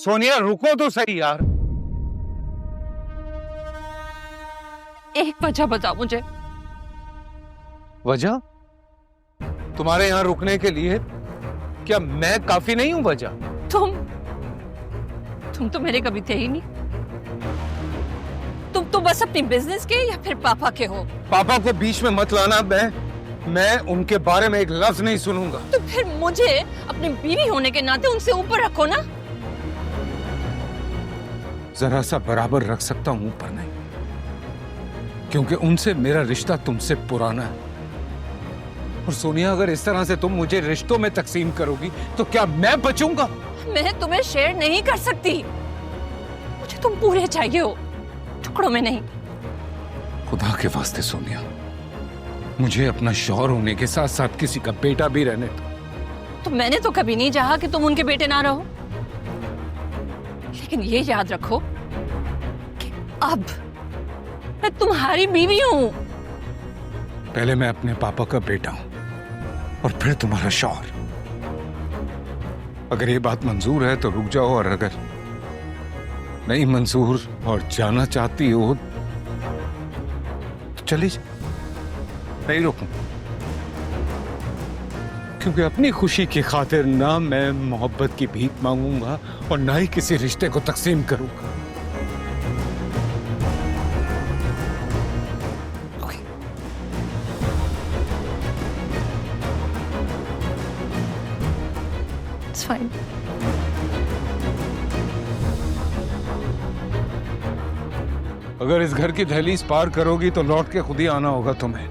सोनिया रुको तो सही यार। एक वजह बताओ मुझे। वजह? तुम्हारे यहाँ रुकने के लिए क्या मैं काफी नहीं हूं वजह? तुम तो मेरे कभी थे ही नहीं। तुम तो बस अपनी बिजनेस के या फिर पापा के हो। पापा को बीच में मत लाना। मैं उनके बारे में एक लफ्ज नहीं सुनूंगा। तो फिर मुझे अपनी बीवी होने के नाते उनसे ऊपर रखो ना। जरा सा बराबर रख सकता हूं, ऊपर नहीं, क्योंकि उनसे मेरा रिश्ता तुमसे पुराना है। और सोनिया, अगर इस तरह से तुम मुझे रिश्तों में तकसीम करोगी तो क्या मैं बचूंगा? मैं तुम्हें शेयर नहीं कर सकती। मुझे तुम पूरे चाहिए हो, टुकड़ों में नहीं। खुदा के वास्ते सोनिया, मुझे अपना शौहर होने के साथ साथ किसी का बेटा भी रहने दो। तो मैंने तो कभी नहीं चाहा कि तुम उनके बेटे ना रहो, लेकिन ये याद रखो कि अब मैं तुम्हारी बीवी हूं। पहले मैं अपने पापा का बेटा हूं और फिर तुम्हारा शौहर। अगर ये बात मंजूर है तो रुक जाओ, और अगर नहीं मंजूर और जाना चाहती हो तो चली जाओ। नहीं रुकूं, क्योंकि अपनी खुशी की खातिर ना मैं मोहब्बत की भीख मांगूंगा और ना ही किसी रिश्ते को तकसीम करूंगा। It's fine. अगर इस घर की दहलीज पार करोगी तो लौट के खुद ही आना होगा तुम्हें।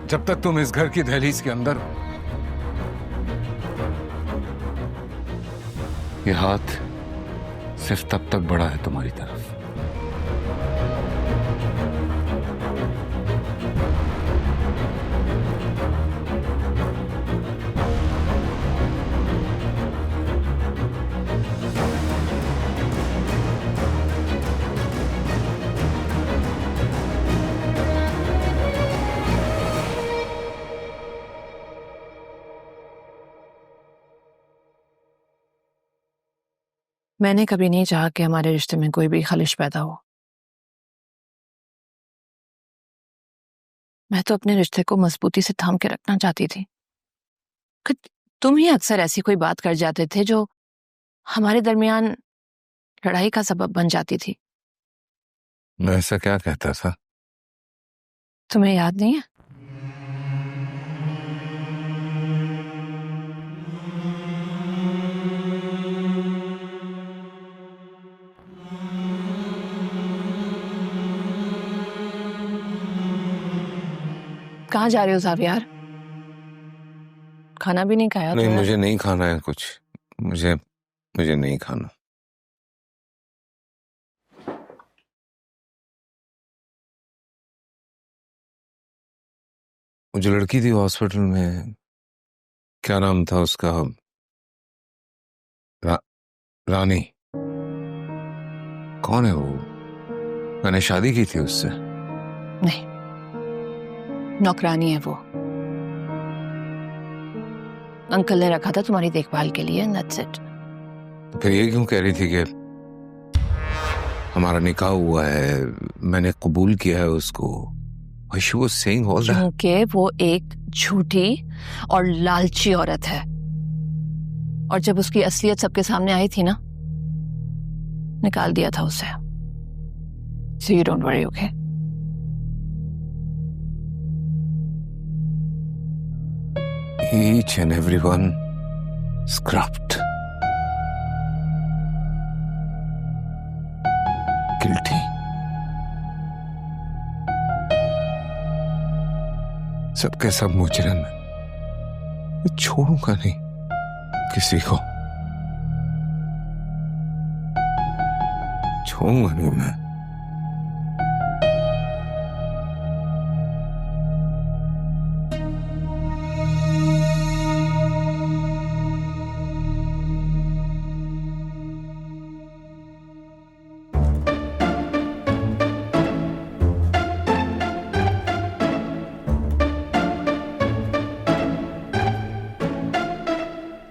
जब तक तुम इस घर की दहलीज के अंदर हो, ये हाथ सिर्फ तब तक बढ़ा है तुम्हारी तरफ। मैंने कभी नहीं चाहा कि हमारे रिश्ते में कोई भी खलिश पैदा हो। मैं तो अपने रिश्ते को मजबूती से थाम के रखना चाहती थी। तुम ही अक्सर ऐसी कोई बात कर जाते थे जो हमारे दरमियान लड़ाई का सबब बन जाती थी। मैं ऐसा क्या कहता था? तुम्हें याद नहीं है? कहाँ जा रहे हो ज़ावियार? खाना भी नहीं खाया? नहीं, मुझे नहीं खाना है कुछ। मुझे नहीं खाना। वो जो लड़की थी हॉस्पिटल में, क्या नाम था उसका? रानी। कौन है वो? मैंने शादी की थी उससे। नहीं, नौकरानी है वो। अंकल ने रखा था तुम्हारी देखभाल के लिए, that's it। तो फिर ये क्यों कह रही थी कि हमारा निकाह हुआ है, मैंने कबूल किया है उसको? She was saying all that। क्योंकि वो एक झूठी और लालची औरत है, और जब उसकी असलियत सबके सामने आई थी ना, निकाल दिया था उसे। So you don't worry, okay? Each and everyone scrubbed. Guilty. सबके सब मुजरिम है। मैं छोड़ूंगा नहीं किसी को, छोड़ूंगा नहीं मैं।